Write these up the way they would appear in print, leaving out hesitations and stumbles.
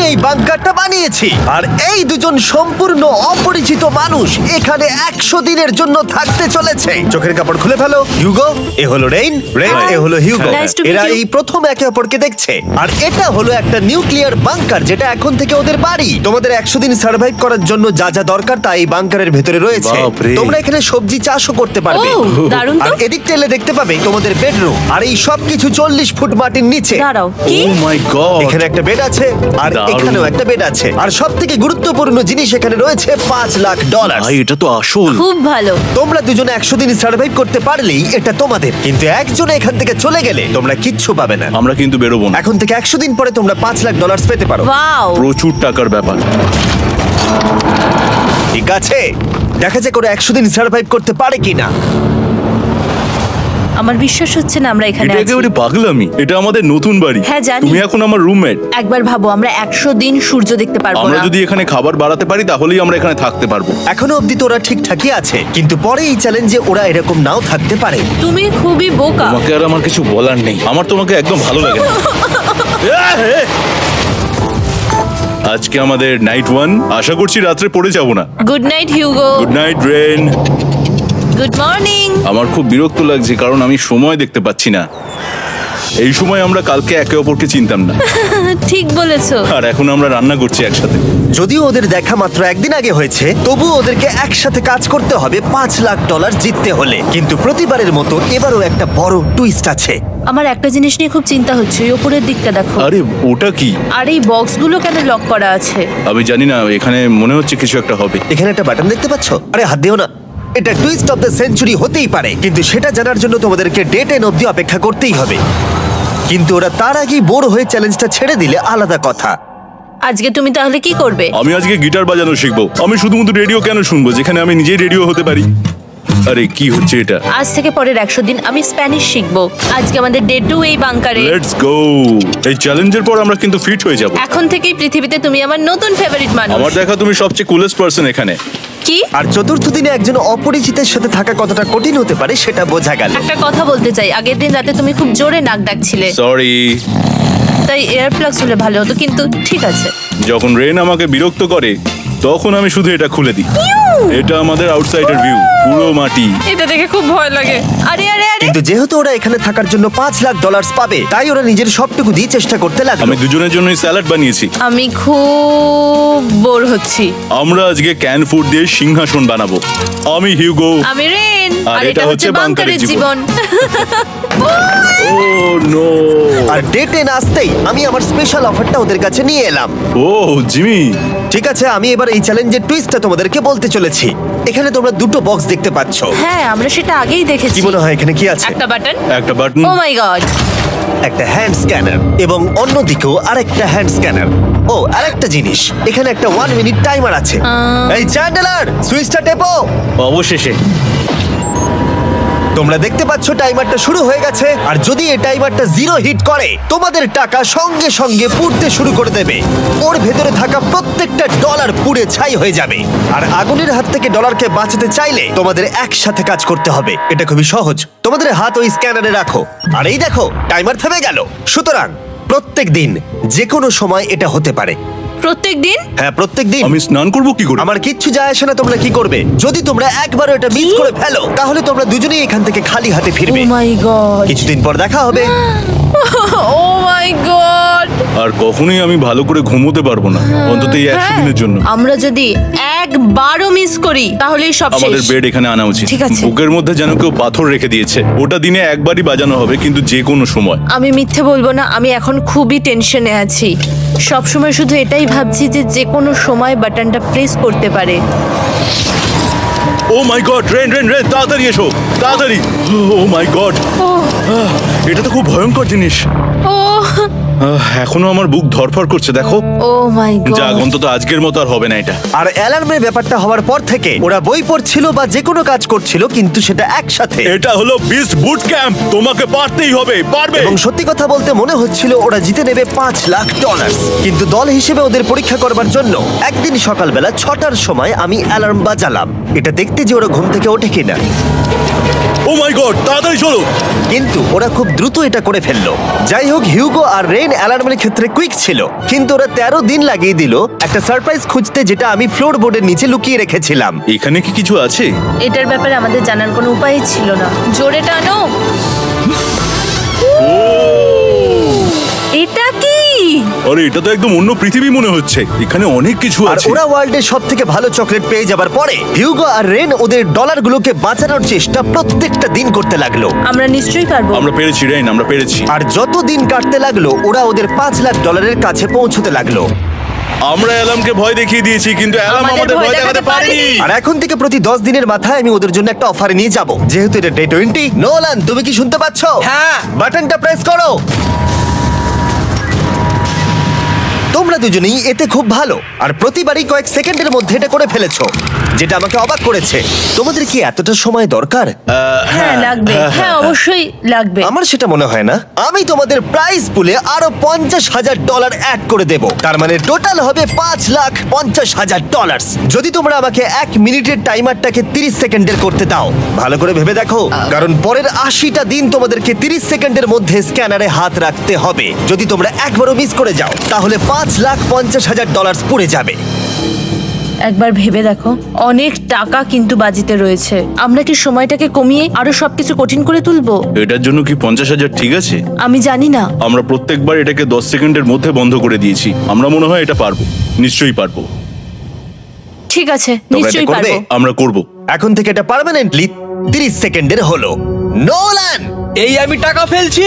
এই বাংকারটা বানিয়েছি, আর এই দুজন সম্পূর্ণ অপরিচিত মানুষ এখানে 100 দিনের জন্য থাকতে চলেছে। চোখের কাপড় খুলে ফেলো। হিউগো, এ হলো রেইন, এ হলো হিউগো। Nice to meet এরা you. এই প্রথম একে অপরকে দেখছে, আর এটা হলো একটা নিউক্লিয়ার বাংকার যেটা এখন থেকে ওদের বাড়ি। তোমাদের 100 দিন সার্ভাইভ করার জন্য যা যা দরকার তা এই বাংকারের ভেতরে রয়েছে। বাপরে। তোমরা এখানে সবজি চাষও করতে পারবে। ও, দারুণ তো। আর এদিক টেলে দেখতে পাবে তোমাদের বেডরুম, আর এই সব কিছু 40 ফুট মাটির নিচে। দাঁড়াও, কি? ও মাই গড, এখানে একটা বেড আছে, আর দারুণ। এখানেও একটা বেড আছে, আর সব থেকে গুরুত্বপূর্ণ জিনিস এখানে রয়েছে $5,00,000। ভাই এটা তো আসল। খুব ভালো। তোমরা দুজনে 100 দিন সার্ভাইভ করতে পারলেই এটা তোমাদের, কিন্তু একজন এখান থেকে চলে গেলে তোমরা কিচ্ছু পাবে না। আমরা কিন্তু বেরোবো না, এখন থেকে 100 দিন পরে তোমরা $5,00,000 পেতে পারো। ওয়াও। প্রচুর টাকার ব্যাপার। ঠিক আছে, দেখা যাক ওরা 100 দিন সার্ভাইভ করতে পারে কিনা। আমার বিশ্বাস হচ্ছে না আমরা এখানে এটা আছি। একেবারে পাগলামি। এটা আমাদের নতুন বাড়ি। হ্যাঁ, জানি। তুমি এখন আমার রুমমেট। একবার ভাবো, আমরা 100 দিন সূর্য দেখতে পারবো আমরা না। যদি এখানে খাবার বাড়াতে পারি তাহলেই আমরা এখানে থাকতে পারবো। এখনো অব্দি তো ওরা ঠিকঠাকই আছে, কিন্তু পরে এই চ্যালেঞ্জে ওরা এরকম নাও থাকতে পারে। তুমি খুবই বোকা। তোমাকে আর আমার কিছু বলার নেই, আমার তোমাকে একদম ভালো লাগে না। আজকে আমাদের নাইট 1, আশা করছি রাত্রে পড়ে যাব না। Good night Hugo. Good night Ren. Good morning. আমার খুব বিরক্ত লাগছে কারণ আমি সময় দেখতে পাচ্ছি না। এই সময় আমরা কালকে একে অপরকে চিনতাম না, ঠিক বলেছো। আর এখন আমরা রান্না করছি একসাথে। যদিও ওদের দেখা মাত্র একদিন আগে হয়েছে, তবুও ওদেরকে একসাথে কাজ করতে হবে $5,00,000 জিততে হলে। কিন্তু প্রতিবারের মতো এবারও একটা বড় টুইস্ট আছে। আমার একটা জিনিস নিয়ে খুব চিন্তা হচ্ছে, ওই উপরের দিকটা দেখো। আরে ওটা কি? আর এই বক্সগুলো কেন লক করা আছে? আমি জানি না, এখানে মনে হচ্ছে কিছু একটা হবে। এখানে একটা বাটন দেখতে পাচ্ছ? আরে হাত দিও না। এটা টুইস্ট অফ দ্য সেঞ্চুরি হতেই পারে, কিন্তু সেটা জানার জন্য তোমাদেরকে ডে 10 অব্দি অপেক্ষা করতেই হবে। কিন্তু ওরা তার আগেই বোর হয়ে চ্যালেঞ্জটা ছেড়ে দিলে আলাদা কথা। আজকে তুমি তাহলে কি করবে? আমি আজকে গিটার বাজানো শিখবো। আমি শুধুমাত্র রেডিও কেন শুনবো যেখানে আমি নিজেই রেডিও হতে পারি? আরে কি হচ্ছে এটা? আজ থেকে পরের 100 দিন আমি স্প্যানিশ শিখবো। আজকে আমাদের ডে 2 এই বাংকারে। Let's go. এই চ্যালেঞ্জের পর আমরা কিন্তু ফিট হয়ে যাব। এখন থেকেই পৃথিবীতে তুমি আমার নতুন ফেভারিট মানুষ। আমার দেখা তুমি সবচেয়ে কুলেস্ট পারসন এখানে। কি? আর চতুর্থ দিনে একজন অপরিচিতের সাথে থাকা কতটা কঠিন হতে পারে সেটা বোঝা গেল। একটা কথা বলতে চাই, আগের দিন রাতে তুমি খুব জোরে নাক ডাকছিলে, সরি। তাই এয়ার প্লাগস হলে ভালো হতো, কিন্তু ঠিক আছে। যখন রেন আমাকে বিরক্ত করে তখন আমি শুধু এটা খুলে দিই। এটা আমাদের আউটসাইডার ভিউ, পুরো মাটি। এটা দেখে খুব ভয় লাগে। আরে আরে আরে, কিন্তু যেহেতু ওরা এখানে থাকার জন্য $5,00,000 পাবে, তাই ওরা নিজের সবটুকু দিয়ে চেষ্টা করতে লাগলো। আমি দুজনের জন্যই স্যালাড বানিয়েছি। আমি খুব বোর হচ্ছি। আমরা আজকে ক্যান ফুড দিয়ে সিংহাসন বানাবো। আমি হিউগো। আমি রেন, আর আর এটা এটা হচ্ছে হচ্ছে বাংকারের বাংকারের জীবন। ও নো। আর ডে 10 আসতেই আমি আমার স্পেশাল অফারটা ওদের কাছে নিয়ে এলাম। ও জিমি। ঠিক আছে, আমি এবার এই চ্যালেঞ্জের টুইস্টটা তোমাদেরকে বলতে চলেছি। এখানে তোমরা দুটো বক্স দেখতে পাচ্ছ। হ্যাঁ, আমরা সেটা আগেই দেখেছি। কি মনে হয় এখানে কি আছে? একটা বাটন। একটা বাটন। O my god. একটা হ্যান্ড স্ক্যানার, এবং অন্যদিকেও আরেকটা হ্যান্ড স্ক্যানার। ও, আরেকটা জিনিস, এখানে একটা 1 মিনিট টাইমার আছে। এই চ্যান্ডেলার, সুইচটা টেপো। অবশেষে তোমরা দেখতে পাচ্ছ টাইমারটা শুরু হয়ে গেছে, আর যদি এই টাইমারটা 0 হিট করে তোমাদের টাকা সঙ্গে সঙ্গে পুড়তে শুরু করে দেবে। ওর ভেতরে থাকা প্রত্যেকটা ডলার পুড়ে ছাই হয়ে যাবে। আর আগুনের হাত থেকে ডলারকে বাঁচাতে চাইলে তোমাদের একসাথে কাজ করতে হবে। এটা খুবই সহজ। তোমাদের হাত ওই স্ক্যানারে রাখো, আর এই দেখো টাইমার থেমে গেল। সুতরাং প্রত্যেক দিন যে কোনো সময় এটা হতে পারে। প্রত্যেক দিন? হ্যাঁ, প্রত্যেক দিন। আমি স্নান করব কি করে? আমার কিচ্ছু যায় আসে না তোমরা কি করবে। যদি তোমরা একবার এটা মিস করে ফেলো তাহলে তোমরা দুজনেই এখান থেকে খালি হাতে ও ফিরবে। মাই গড। কিছুদিন পর দেখা হবে। ও মাই গড। আর কখনোই আমি ভালো করে ঘুমোতে পারবো না, অন্তত এই 100 দিনের জন্য। আমরা যদি একবারও মিস করি তাহলেই সব আমাদের শেষ। বেড এখানে আনা উচিত। ঠিক আছে। বুকের মধ্যে যেন কেউ পাথর রেখে দিয়েছে। ওটা দিনে একবারই বাজানো হবে, কিন্তু যে কোনো সময়। আমি মিথ্যে বলবো না, আমি এখন খুবই টেনশনে আছি। সব সময় শুধু এটাই ভাবছি যে যে কোনো সময় বাটনটা প্রেস করতে পারে। ও my god, rain rain rain, তাড়াতাড়ি এসো, তাড়াতাড়ি। ও মাই গড, এটা তো খুব ভয়ঙ্কর জিনিস। ও এখনো আমার বুক ধরফর করছে, দেখো। ও মাই গড। যাক, অন্তত আজকের মতো আর হবে না এটা। আর অ্যালার্মের ব্যাপারটা হওয়ার পর থেকে ওরা বই পড়ছিল বা যে কোনো কাজ করছিল, কিন্তু সেটা একসাথে। এটা হলো বিস্ট বুট ক্যাম্প, তোমাকে পারতেই হবে, পারবে। এবং সত্যি কথা বলতে মনে হচ্ছিল ওরা জিতে নেবে $5,00,000। কিন্তু দল হিসেবে ওদের পরীক্ষা করবার জন্য একদিন সকালবেলা 6টার সময় আমি অ্যালার্ম বাজালাম, এটা দেখতে যে ওরা ঘুম থেকে ওঠে কিনা। ও মাই গড, তাড়াতাড়ি চলো। কিন্তু ওরা খুব দ্রুত এটা করে ফেললো। যাই হোক, হিউগো আর রেইন অ্যালার্মের ক্ষেত্রে কুইক ছিল, কিন্তু ওরা 13 দিন লাগিয়ে দিল একটা সারপ্রাইজ খুঁজতে, যেটা আমি ফ্লোর বোর্ডের নিচে লুকিয়ে রেখেছিলাম। এখানে কি কিছু আছে? এটার ব্যাপারে আমাদের জানার কোনো উপায়ই ছিল না। জোরে টানো। এটা কি? আরে এটা তো একদম অন্য পৃথিবী মনে হচ্ছে, এখানে অনেক কিছু আর আছে। ওরা ওয়ার্ল্ডের সব থেকে ভালো চকলেট পেয়ে যাবার পরে হিউগো আর রেন ওদের ডলারগুলোকে বাঁচানোর চেষ্টা প্রত্যেকটা দিন করতে লাগলো। আমরা নিশ্চয়ই পারবো। আমরা পেরেছি রেন, আমরা পেরেছি। আর যত দিন কাটতে লাগলো ওরা ওদের $5,00,000 কাছে পৌঁছতে লাগলো। আমরা অ্যালামকে ভয় দেখিয়ে দিয়েছি, কিন্তু অ্যালাম আমাদের ভয় দেখাতে পারেনি। আর এখন থেকে প্রতি 10 দিনের মাথায় আমি ওদের জন্য একটা অফার নিয়ে যাব, যেহেতু এটা ডে 20। নোলান, তুমি কি শুনতে পাচ্ছ? হ্যাঁ। বাটনটা প্রেস করো। তোমরা দুজনেই এতে খুব ভালো, আর প্রতিবারই কয়েক সেকেন্ডের মধ্যে এটা করে ফেলেছো, যেটা আমাকে অবাক করেছে। তোমাদের কি এতটা সময় দরকার? হ্যাঁ লাগবে, হ্যাঁ অবশ্যই লাগবে। আমার সেটা মনে হয় না। আমি তোমাদের প্রাইস পুলে আরো $50,000 অ্যাড করে দেব, তার মানে টোটাল হবে $5,50,000। যদি তোমরা আমাকে 1 মিনিটের টাইমারটাকে 30 সেকেন্ডের করতে দাও। ভালো করে ভেবে দেখো, কারণ পরের 80টা দিন তোমাদেরকে 30 সেকেন্ডের মধ্যে স্ক্যানারে হাত রাখতে হবে। যদি তোমরা একবারও মিস করে যাও, তাহলে $5,50,000 পড়ে যাবে। একবার ভেবে দেখো, অনেক টাকা কিন্তু বাজিতে রয়েছে। আমরা কি সময়টাকে কমিয়ে আরো সবকিছু কঠিন করে তুলবো? এটার জন্য কি 50,000 ঠিক আছে? আমি জানি না। আমরা প্রত্যেকবার এটাকে 10 সেকেন্ডের মধ্যে বন্ধ করে দিয়েছি। আমরা মনে হয় এটা পারবো, নিশ্চয়ই পারবো। ঠিক আছে, এটা নিশ্চয়ই করবে? পারবো। আমরা করব। এখন থেকে এটা পার্মানেন্টলি 30 সেকেন্ডের হলো। নোলান, এই আমি টাকা ফেলছি।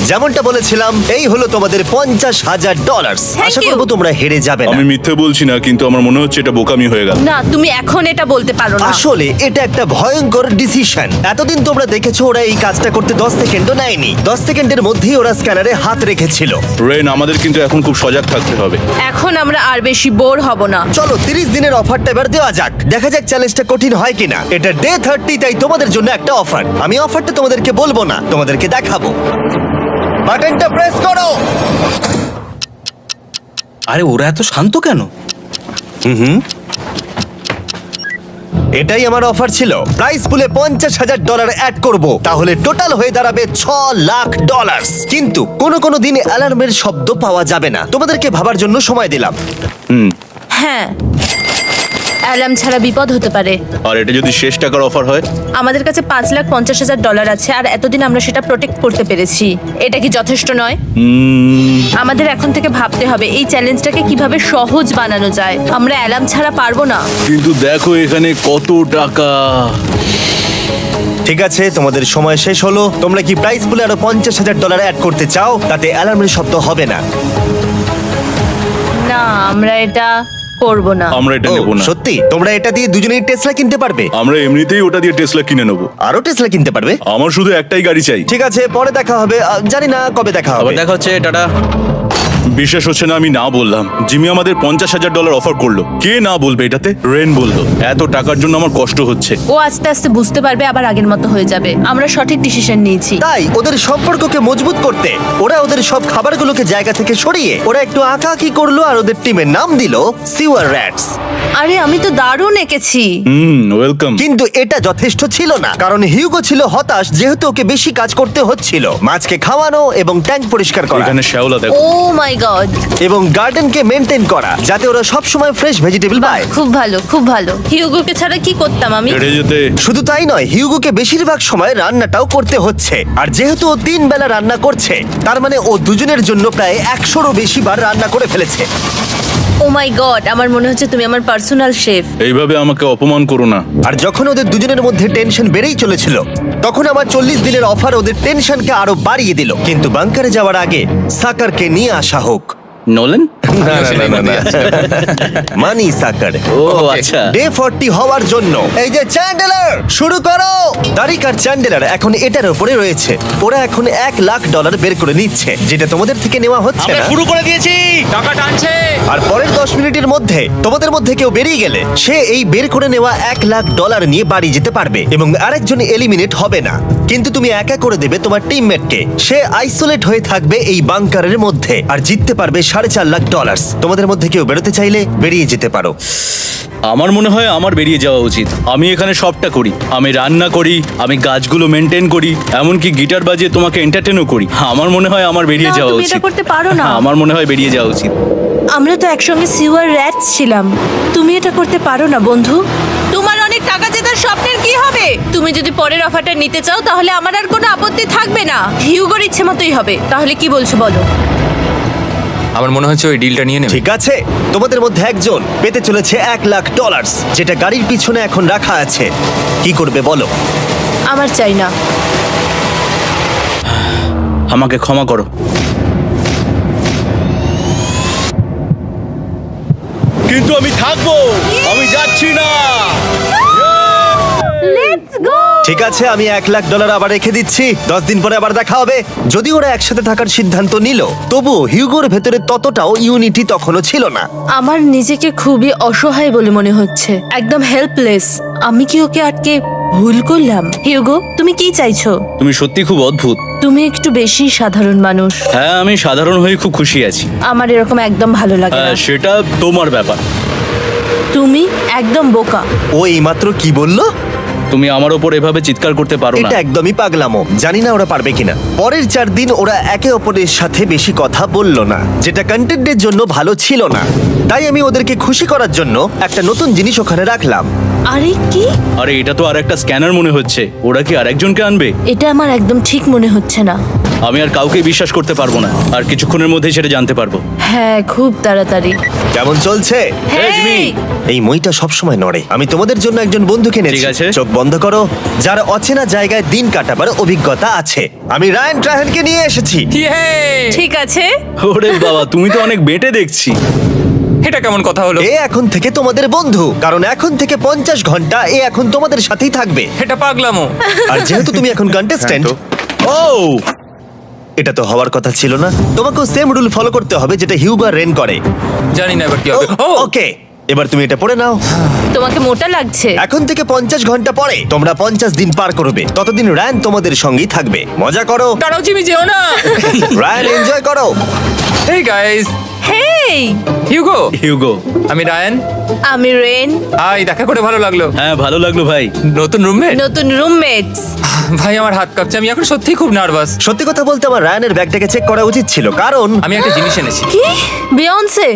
যেমনটা বলেছিলাম, এই হলো তোমাদের $50,000। Thank Asha you. করবো তোমরা হেরে যাবে না। আমি মিথ্যে বলছি না, কিন্তু আমার মনে হচ্ছে এটা বোকামি হয়ে গেল। না, তুমি এখন এটা বলতে পারো না। আসলে এটা একটা ভয়ঙ্কর ডিসিশন। এতদিন তোমরা দেখেছো ওরা এই কাজটা করতে 10 সেকেন্ডও নেয়নি। 10 সেকেন্ডের মধ্যেই ওরা স্ক্যানারে হাত রেখেছিল। রেন, আমাদের কিন্তু এখন খুব সজাগ থাকতে হবে। এখন আমরা আর বেশি বোর হব না। চলো 30 দিনের অফারটা এবার দেওয়া যাক, দেখা যাক চ্যালেঞ্জটা কঠিন হয় কিনা। এটা ডে 30, তাই তোমাদের জন্য একটা অফার। আমি অফারটা তোমাদেরকে বলবো না, তোমাদেরকে দেখাবো। বাটনটা প্রেস করো। আরে ওরা এত শান্ত কেন? এটাই আমার অফার ছিল। প্রাইস পুলে $50,000 অ্যাড করব, তাহলে টোটাল হয়ে দাঁড়াবে $6,00,000। কিন্তু কোনো দিন অ্যালার্মের শব্দ পাওয়া যাবে না। তোমাদেরকে ভাবার জন্য সময় দিলাম। হ্যাঁ, অ্যালার্ম ছাড়া বিপদ হতে পারে। আর এটা যদি শেষ টাকার অফার হয়? আমাদের কাছে $5,50,000 আছে, আর এতদিন আমরা সেটা প্রোটেক্ট করতে পেরেছি। এটা কি যথেষ্ট নয়? আমাদের এখন থেকে ভাবতে হবে এই চ্যালেঞ্জটাকে কিভাবে সহজ বানানো যায়। আমরা অ্যালার্ম ছাড়া পারবো না। কিন্তু দেখো এখানে কত টাকা। ঠিক আছে, তোমাদের সময় শেষ হলো। তোমরা কি প্রাইস পুলে আরো $50,000 অ্যাড করতে চাও? তাতে অ্যালার্মের শব্দ হবে না। না, আমরা এটা করব না। আমরা এটা নেব না। সত্যি? তোমরা এটা দিয়ে দুজনেই টেসলা কিনতে পারবে? আমরা এমনিতেই ওটা দিয়ে টেসলা কিনে নেব। আরো টেসলা কিনতে পারবে? আমার শুধু একটাই গাড়ি চাই। ঠিক আছে, পরে দেখা হবে। জানি না কবে দেখা আবার হবে। দেখা হচ্ছে, টাটা। বিশ্বাস হচ্ছে না আমি না বললাম। জিমি আমাদের $50,000 অফার করলো। কে না বলবে এটাতে? রেন বললো। এত টাকার জন্য আমার কষ্ট হচ্ছে। ও আস্তে আস্তে বুঝতে পারবে, আবার আগের মতো হয়ে যাবে। আমরা সঠিক ডিসিশন নিয়েছি। তাই ওদের সম্পর্ককে মজবুত করতে ওরা ওদের সব খাবারগুলোকে জায়গা থেকে সরিয়ে ওরা একটু আঁকাআঁকি করলো, আর ওদের টিমের নাম দিল সিওয়ার র্যাটস। আরে আমি তো দারুণ এঁকেছি। ওয়েলকাম। কিন্তু এটা যথেষ্ট ছিল না, কারণ হিউগো ছিল হতাশ, যেহেতু ওকে বেশি কাজ করতে হচ্ছিল। মাছকে খাওয়ানো এবং ট্যাঙ্ক পরিষ্কার করা এখানে শ্যাওলা দেখো। ও মাই গড। এবং গার্ডেনকে মেনটেন করা, যাতে ওরা সব সময় ফ্রেশ ভেজিটেবল পায়। খুব ভালো, খুব ভালো। হিউগোকে ছাড়া কি করতাম আমি? হেঁটে যেতে। শুধু তাই নয়, হিউগোকে বেশিরভাগ সময় রান্নাটাও করতে হচ্ছে। আর যেহেতু ও 3 বেলা রান্না করছে, তার মানে ও দুজনের জন্য প্রায় 100রও বেশি বার রান্না করে ফেলেছে। ও মাই গড, আমার মনে হচ্ছে তুমি আমার পার্সোনাল শেফ। এইভাবে আমাকে অপমান করো না। আর যখন ওদের দুজনের মধ্যে টেনশন বেড়েই চলেছিল, তখন আমার 40 দিনের অফার ওদের টেনশনকে আরো বাড়িয়ে দিল। কিন্তু বাংকারে যাওয়ার আগে সাকারকে নিয়ে আসা হোক। নোলেন? মানি সাকার। ও আচ্ছা। ডে 40 হওয়ার জন্য এই যে চ্যান্ডেলার শুরু করো। তারিক আর চ্যান্ডেলার এখন এটার উপরে রয়েছে। ওরা এখন $1,00,000 বের করে নিচ্ছে, যেটা তোমাদের থেকে নেওয়া হচ্ছে আমরা না। শুরু করে দিয়েছি, টাকা টানছে। আর পরের 10 মিনিটের মধ্যে তোমাদের মধ্যে কেউ বেরিয়ে গেলে সে এই বের করে নেওয়া $1,00,000 নিয়ে বাড়ি যেতে পারবে, এবং আরেকজন এলিমিনেট হবে না। কিন্তু তুমি একা করে দেবে তোমার টিমমেটকে। সে আইসোলেট হয়ে থাকবে এই বাংকারের মধ্যে, আর জিততে পারবে $4.5 লাখ। তোমাদের মধ্যে কেউ বেরোতে চাইলে বেরিয়ে যেতে পারো। আমার মনে হয় আমার বেরিয়ে যাওয়া উচিত। আমি এখানে সবটা করি, আমি রান্না করি, আমি গাছগুলো মেনটেন করি, এমনকি গিটার বাজিয়ে তোমাকে এন্টারটেনও করি। আমার মনে হয় আমার বেরিয়ে না, যাওয়া তুমি উচিত। এটা করতে পারো না। আমার মনে হয় বেরিয়ে যাওয়া উচিত। আমরা তো একসঙ্গে সিওয়ার র্যাটস ছিলাম। তুমি এটা করতে পারো না বন্ধু। তোমার অনেক টাকা জেতার স্বপ্নের কি হবে? তুমি যদি পরের অফারটা নিতে চাও তাহলে আমার আর কোনো আপত্তি থাকবে না। হিউগোর ইচ্ছে মতোই হবে। তাহলে কি বলছো বলো? আমার মনে হচ্ছে ওই ডিলটা নিয়ে নেবে। ঠিক আছে, তোমাদের মধ্যে একজন পেতে চলেছে $1,00,000, যেটা গাড়ির পিছনে এখন রাখা আছে। কি করবে বলো? আমার চাই না। আমাকে ক্ষমা করো। কিন্তু আমি থাকবো, আমি যাচ্ছি না। Let's go. ঠিক আছে, আমি $1,00,000 আবার রেখে দিচ্ছি। 10 দিন পরে আবার দেখা হবে। যদি ওরা একসাথে থাকার সিদ্ধান্ত নিল, তবুও হিউগোর ভেতরে ততটাও ইউনিটি তখনও ছিল না। আমার নিজেকে খুবই অসহায় বলে মনে হচ্ছে, একদম হেল্পলেস। আমি কি ওকে আটকে ভুল করলাম? হিউগো, তুমি কি চাইছো? তুমি সত্যি খুব অদ্ভুত। তুমি একটু বেশি সাধারণ মানুষ। হ্যাঁ, আমি সাধারণ হয়ে খুব খুশি আছি। আমার এরকম একদম ভালো লাগে না। সেটা তোমার ব্যাপার। তুমি একদম বোকা। ও এইমাত্র কি বললো? তুমি আমার ওপর এভাবে চিৎকার করতে পারো না। এটা একদমই পাগলামো। জানি না ওরা পারবে কিনা। পরের 4 দিন ওরা একে অপরের সাথে বেশি কথা বললো না, যেটা কন্টেন্টের জন্য ভালো ছিল না। তাই আমি ওদেরকে খুশি করার জন্য একটা নতুন জিনিস ওখানে রাখলাম। আরে কি? আরে এটা তো আর একটা স্ক্যানার মনে হচ্ছে। ওরা কি আরেকজনকে আনবে? এটা আমার একদম ঠিক মনে হচ্ছে না। আমি আর কাউকে বিশ্বাস করতে পারবো না। আর কিছুক্ষণের মধ্যেই সেটা জানতে পারবো। হ্যাঁ, খুব তাড়াতাড়ি। কেমন চলছে? জিমি। এই মইটা সবসময় নড়ে। আমি তোমাদের জন্য একজন বন্ধুকে এনেছি। ঠিক আছে। চোখ বন্ধ করো, যার অচেনা জায়গায় দিন কাটাবার অভিজ্ঞতা আছে। আমি রায়ান ট্রাহেনকে নিয়ে এসেছি। ইয়ে! ঠিক আছে। ওরে বাবা, তুমি তো অনেক বেটে দেখছি। এটা কেমন কথা হলো? এ এখন থেকে তোমাদের বন্ধু, কারণ এখন থেকে 50 ঘন্টা এ এখন তোমাদের সাথেই থাকবে। এটা পাগলামো। আর যেহেতু তুমি এখন কন্টেস্ট্যান্ট, ও এটা তো হওয়ার কথা ছিল না। তোমাকেও সেম রুল ফলো করতে হবে যেটা হিউগো আর রেন করে। জানি না এবার কি হবে। ও ওকে, এবার তুমি এটা পড়ে নাও। তোমাকে মোটা লাগছে। এখন থেকে 50 ঘন্টা পরে তোমরা 50 দিন পার করবে। ততদিন রায়ান তোমাদের সঙ্গেই থাকবে। মজা করো, দাঁড়াও জিমি, যেও না। রায়ান এনজয় করো। হেই গাইস, হেই, হিউগো। হিউগো। আমি রায়ান। আমি রেন। হাই, দেখা করে ভালো লাগলো। হ্যাঁ, ভালো লাগলো ভাই। নতুন রুমমেট। নতুন রুমমেটস। ভাই আমার হাত কাঁপছে, আমি এখন সত্যিই খুব নার্ভাস। সত্যি কথা বলতে আমার রায়ানের ব্যাগটাকে চেক করা উচিত ছিল, কারণ আমি একটা জিনিস এনেছি। কি? বিয়ন্সে?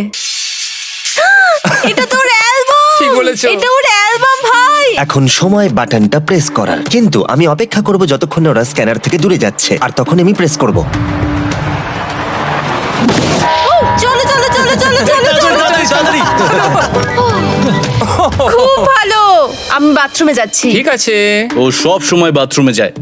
এটা তোর অ্যালবাম। ঠিক বলেছো। এটা ওর অ্যালবাম ভাই। এখন সময় বাটনটা প্রেস করার। কিন্তু আমি অপেক্ষা করব যতক্ষণ না ওরা স্ক্যানার থেকে দূরে যাচ্ছে, আর তখন আমি প্রেস করব। চলো চলো চলো চলো চলো চলো। তাড়াতাড়ি। খুব ভালো। আমি বাথরুমে যাচ্ছি। ঠিক আছে। ও সব সময় বাথরুমে যায়।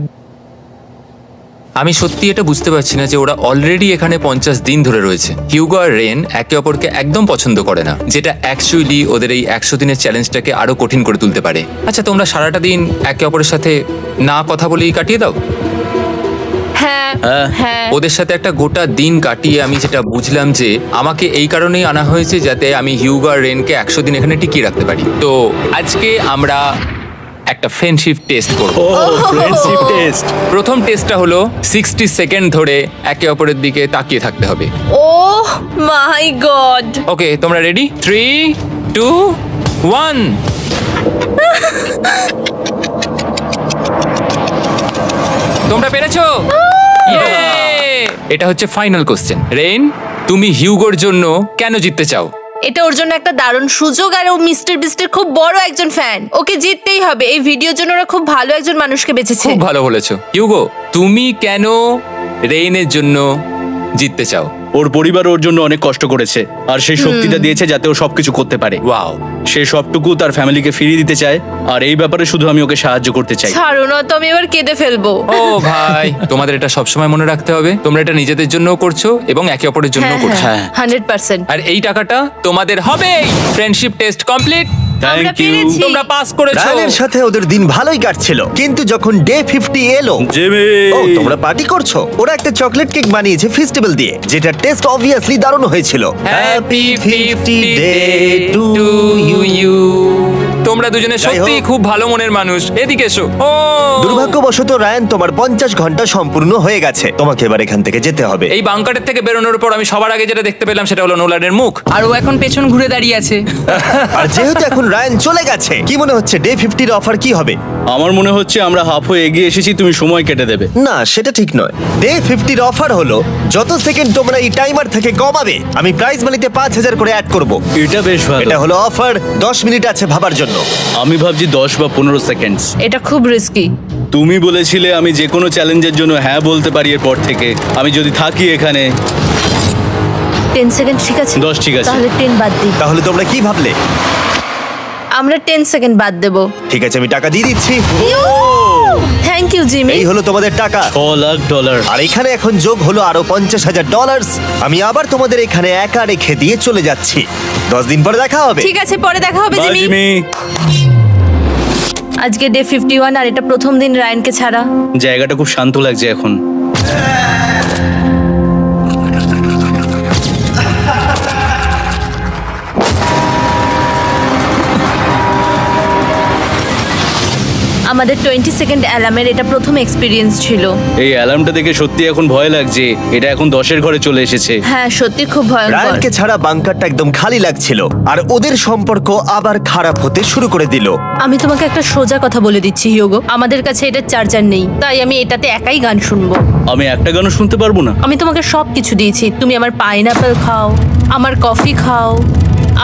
আমি সত্যি এটা বুঝতে পারছি না যে ওরা অলরেডি এখানে 50 দিন ধরে রয়েছে। হিউগো আর রেন একে অপরকে একদম পছন্দ করে না, যেটা অ্যাকচুয়ালি ওদের এই 100 দিনের চ্যালেঞ্জটাকে আরো কঠিন করে তুলতে পারে। আচ্ছা, তোমরা সারাটা দিন একে অপরের সাথে না কথা বলেই কাটিয়ে দাও? হ্যাঁ হ্যাঁ। হ্যাঁ। ওদের সাথে একটা গোটা দিন কাটিয়ে আমি যেটা বুঝলাম যে আমাকে এই কারণেই আনা হয়েছে যাতে আমি হিউগো আর রেনকে 100 দিন এখানে টিকিয়ে রাখতে পারি। তো আজকে আমরা একটা ফ্রেন্ডশিপ টেস্ট করব। ও ফ্রেন্ডশিপ টেস্ট। প্রথম টেস্টটা হলো 60 সেকেন্ড ধরে একে অপরের দিকে তাকিয়ে থাকতে হবে। ওহ মাই গড। ওকে, তোমরা রেডি? 3, 2, 1। তোমরা পেরেছো? Yay! এটা হচ্ছে ফাইনাল কোশ্চেন। রেইন, তুমি হিউগোর জন্য কেন জিততে চাও? এটা ওর জন্য একটা দারুণ সুযোগ, আর ও মিস্টার বিস্টের খুব বড় একজন ফ্যান। ওকে জিততেই হবে। এই ভিডিওর জন্য ওরা খুব ভালো একজন মানুষকে বেছেছে। খুব ভালো বলেছো। হিউগো, তুমি কেন রেইনের জন্য জিততে চাও? ওর পরিবার ওর জন্য অনেক কষ্ট করেছে, আর সেই শক্তিটা দিয়েছে যাতে ও সবকিছু করতে পারে। ওয়াও। সে সবটুকু তার ফ্যামিলিকে ফিরিয়ে দিতে চায়, আর এই ব্যাপারে শুধু আমি ওকে সাহায্য করতে চাই। ছাড়ো না তো, আমি এবার কেঁদে ফেলবো। ও ভাই, তোমাদের এটা সবসময় মনে রাখতে হবে। তোমরা এটা নিজেদের জন্য করছো এবং একে অপরের জন্য করছো। হ্যাঁ। 100%। আর এই টাকাটা তোমাদের হবে। Friendship test complete. আমরা থ্যাংক ইউ পেরেছি। তোমরা পাস করেছো। রায়ানের সাথে ওদের দিন ভালোই কাটছিল, কিন্তু যখন ডে 50 এলো, জিমি। ও তোমরা পার্টি করছো। ওরা একটা চকলেট কেক বানিয়েছে ফেস্টিভ্যাল দিয়ে, যেটা টেস্ট অবভিয়াসলি দারুণ হয়েছিল। Happy 50 day to to you. তোমরা দুজনে যাই সত্যি হোক। খুব ভালো মনের মানুষ, এদিকে এসো। ও দুর্ভাগ্যবশত রায়ান, তোমার 50 ঘন্টা সম্পূর্ণ হয়ে গেছে। তোমাকে এবার এখান থেকে যেতে হবে। এই বাংকারের থেকে বেরোনোর পর আমি সবার আগে যেটা দেখতে পেলাম সেটা হলো নোলানের মুখ। আর ও এখন পেছন ঘুরে দাঁড়িয়ে আছে। আর যেহেতু এখন রায়ান চলে গেছে, কি মনে হচ্ছে ডে 50 এর অফার কি হবে? আমার মনে হচ্ছে আমরা হাফ হয়ে এগিয়ে এসেছি, তুমি সময় কেটে দেবে। না, সেটা ঠিক নয়। ডে 50 এর অফার হলো যত সেকেন্ড তোমরা এই টাইমার থেকে কমাবে, আমি প্রাইজ মানিতে 5000 করে অ্যাড করব। এটা বেশ ভালো। এটা হলো অফার। 10 মিনিট আছে ভাবার জন্য। আমি ভাবছি 10 বা 15 সেকেন্ডস। এটা খুব রিস্কি। তুমি বলেছিলে আমি যে কোনো চ্যালেঞ্জের জন্য হ্যাঁ বলতে পারি এরপর থেকে। আমি যদি থাকি এখানে 10 সেকেন্ড ঠিক আছে? 10 ঠিক আছে। তাহলে 10 বাদ দিই। তাহলে তোমরা কি ভাবলে? আমরা 10 সেকেন্ড বাদ দেবো। ঠিক আছে, আমি টাকা দিয়ে দিচ্ছি। Thank you Jimmy. এই হলো তোমাদের টাকা। $6,00,000। আর এখানে এখন যোগ হলো আরো $50,000। আমি আবার তোমাদের এখানে একা রেখে দিয়ে চলে যাচ্ছি। 10 দিন পরে দেখা হবে। ঠিক আছে, পরে দেখা হবে বাই জিমি। জিমি। আজকে ডে 51 আর এটা প্রথম দিন রায়ানকে ছাড়া। জায়গাটা খুব শান্ত লাগছে এখন। আমাদের 20 সেকেন্ড অ্যালার্মের এটা প্রথম এক্সপিরিয়েন্স ছিল। এই অ্যালার্মটা দেখে সত্যি এখন ভয় লাগছে। এটা এখন 10-এর ঘরে চলে এসেছে। হ্যাঁ, সত্যি খুব ভয়ঙ্কর। রায়ানকে ছাড়া বাংকারটা একদম খালি লাগছিল, আর ওদের সম্পর্ক আবার খারাপ হতে শুরু করে দিল। আমি তোমাকে একটা সোজা কথা বলে দিচ্ছি হিয়োগো, আমাদের কাছে এটার চার্জার নেই, তাই আমি এটাতে একাই গান শুনবো। আমি একটা গানও শুনতে পারবো না? আমি তোমাকে সব কিছু দিয়েছি। তুমি আমার পাইনাপেল খাও, আমার কফি খাও,